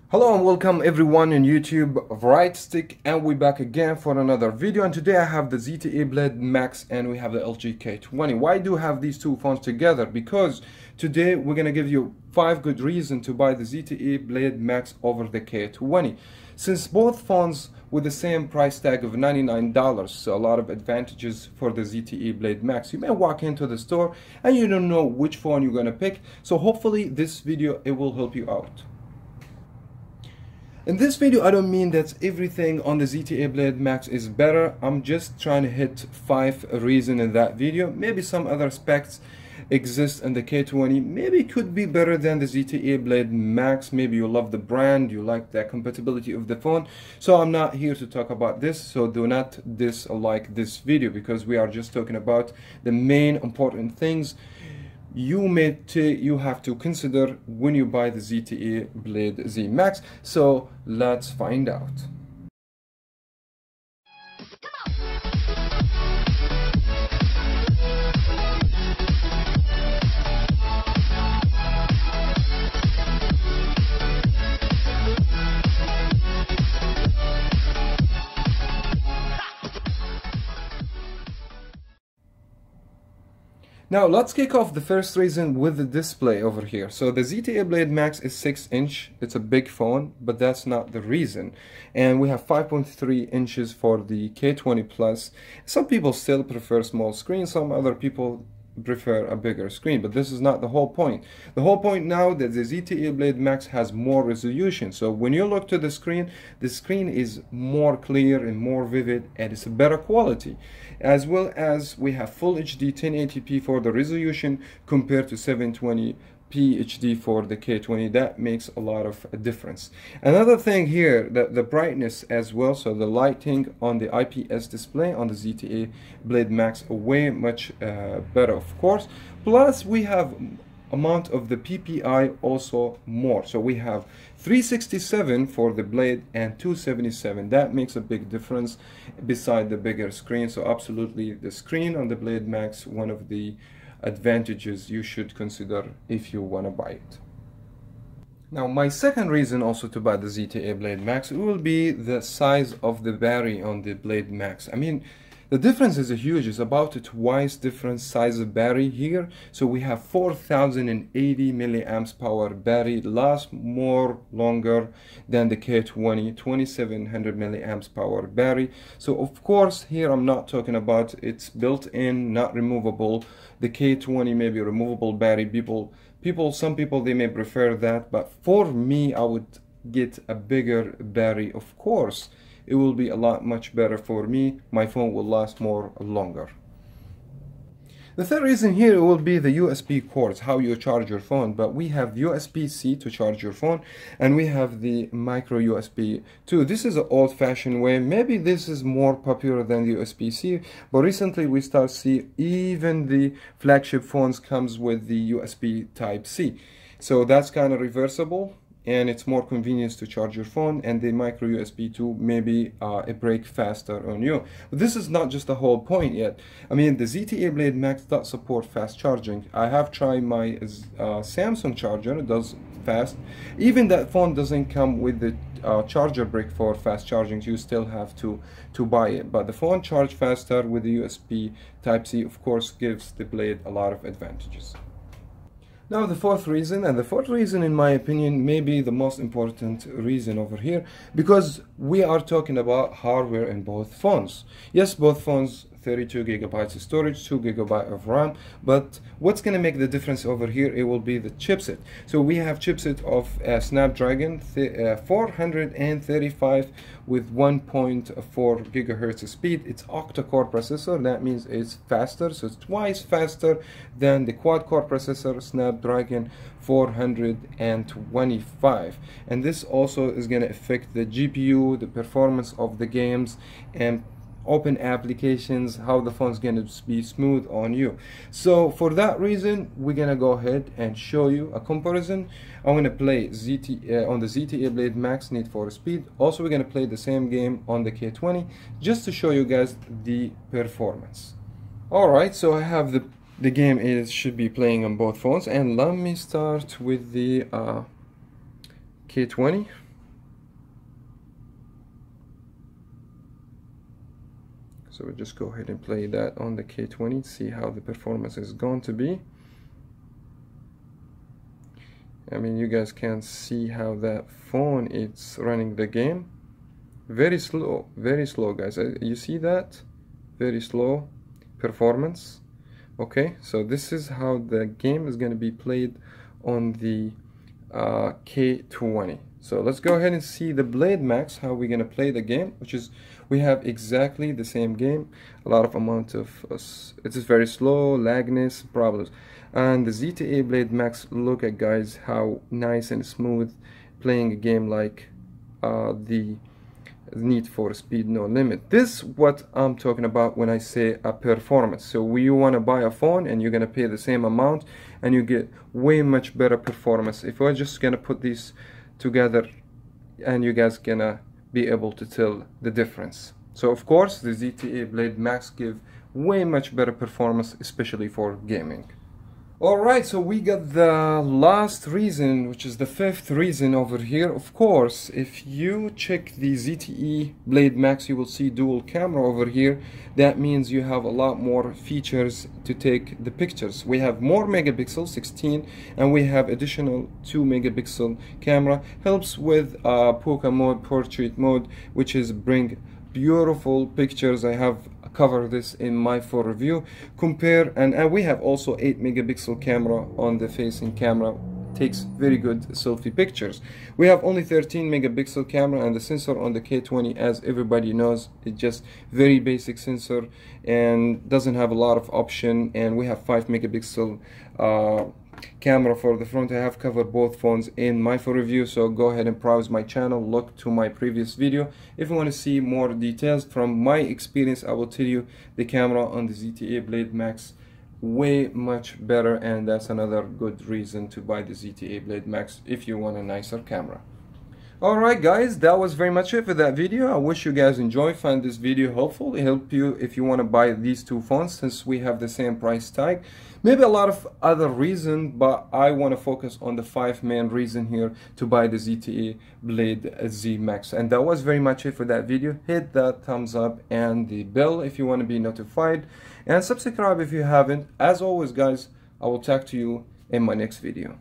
Hello and welcome everyone on YouTube, Right Stick, and we're back again for another video. And today I have the ZTE Blade Max and we have the LG K20. Why do I have these two phones together? Because today we're gonna give you 5 good reasons to buy the ZTE Blade Max over the K20. Since both phones with the same price tag of $99, so a lot of advantages for the ZTE Blade Max. You may walk into the store and you don't know which phone you're gonna pick. So hopefully this video, it will help you out. In this video, I don't mean that everything on the ZTE Blade Max is better. I'm just trying to hit 5 reasons in that video. Maybe some other specs exist in the K20. Maybe it could be better than the ZTE Blade Max. Maybe you love the brand, you like the compatibility of the phone. So I'm not here to talk about this, so do not dislike this video because we are just talking about the main important things you have to consider when you buy the ZTE Blade ZMAX. So let's find out. Now let's kick off the first reason with the display over here. So the ZTE Blade Max is 6-inch. It's a big phone, but that's not the reason. And we have 5.3 inches for the K20 Plus. Some people still prefer small screen, some other people prefer a bigger screen, but this is not the whole point. The whole point now that the ZTE Blade Max has more resolution. So when you look to the screen is more clear and more vivid, and it's a better quality. As well as we have full HD 1080p for the resolution compared to 720p HD for the K20. That makes a lot of a difference. Another thing here, the brightness as well. So the lighting on the IPS display on the ZTE Blade Max way much better, of course. Plus we have amount of the PPI also more. So we have 367 for the Blade and 277. That makes a big difference beside the bigger screen. So absolutely the screen on the Blade Max, one of the advantages you should consider if you want to buy it. Now my second reason also to buy the ZTE Blade Max will be the size of the battery on the Blade Max. I mean, the difference is huge. It's about a twice different size of battery here. So we have 4080 milliamps power battery, lasts longer than the K20 2700 milliamps power battery. So of course here I'm not talking about it's built in, not removable. The K20 may be removable battery. Some people they may prefer that, but for me I would get a bigger battery. Of course it will be a lot much better for me. My phone will last longer. The third reason here will be the USB cords, how you charge your phone. But we have USB-C to charge your phone, and we have the micro USB too. This is an old-fashioned way. Maybe this is more popular than the USB-C, but recently we start see even the flagship phones comes with the USB Type-C. So that's kind of reversible, and it's more convenient to charge your phone, and the micro USB 2 maybe it break faster on you. But this is not just the whole point yet. I mean, the ZTE Blade Max does support fast charging. I have tried my Samsung charger, it does fast. Even that phone doesn't come with the charger brick for fast charging. You still have to buy it, but the phone charge faster with the USB Type-C, of course, gives the Blade a lot of advantages. Now the fourth reason, and the fourth reason in my opinion may be the most important reason over here, because we are talking about hardware in both phones. Yes, both phones 32 gigabytes of storage, 2 gigabytes of RAM, but what's going to make the difference over here, it will be the chipset. So we have chipset of Snapdragon 435 with 1.4 gigahertz speed. It's octa-core processor. That means it's faster, so it's twice faster than the quad-core processor Snapdragon 425. And this also is going to affect the GPU, the performance of the games, and open applications, how the phone's going to be smooth on you. So for that reason, we're going to go ahead and show you a comparison. I'm going to play on the ZTE Blade Max Need for Speed. Also, we're going to play the same game on the K20 just to show you guys the performance. Alright, so I have the game should be playing on both phones, and let me start with the K20. So we'll just go ahead and play that on the K20, see how the performance is going to be. I mean, you guys can see how that phone is running the game. Very slow guys. You see that? Very slow performance. Okay, so this is how the game is going to be played on the K20. So let's go ahead and see the Blade Max, how we're going to play the game, which is we have exactly the same game. A lot of amount of it is very slow, lagness, problems. And the ZTE Blade Max, look at guys how nice and smooth playing a game like the Need for Speed No Limit. This is what I'm talking about when I say a performance. So you want to buy a phone and you're going to pay the same amount and you get way much better performance. If we're just going to put these together and you guys gonna be able to tell the difference. So of course the ZTE Blade Max give way much better performance, especially for gaming. Alright, so we got the last reason, which is the fifth reason over here. Of course, if you check the ZTE Blade Max, you will see dual camera over here. That means you have a lot more features to take the pictures. We have more megapixels, 16, and we have additional 2 megapixel camera. Helps with Poca mode, portrait mode, which is bring beautiful pictures. I have cover this in my full review. Compare, and we have also 8 megapixel camera on the facing camera, takes very good selfie pictures. We have only 13 megapixel camera, and the sensor on the K20, as everybody knows, it's just very basic sensor and doesn't have a lot of option. And we have 5 megapixel camera for the front. I have covered both phones in my full review, so go ahead and browse my channel, look to my previous video. If you want to see more details from my experience, I will tell you the camera on the ZTE Blade Max way much better, and that's another good reason to buy the ZTE Blade Max if you want a nicer camera. Alright guys, that was very much it for that video. I wish you guys enjoyed, find this video helpful. It help you if you want to buy these two phones, since we have the same price tag. Maybe a lot of other reasons, but I want to focus on the 5 main reason here to buy the ZTE Blade ZMAX. And that was very much it for that video. Hit that thumbs up and the bell if you want to be notified, and subscribe if you haven't. As always guys, I will talk to you in my next video.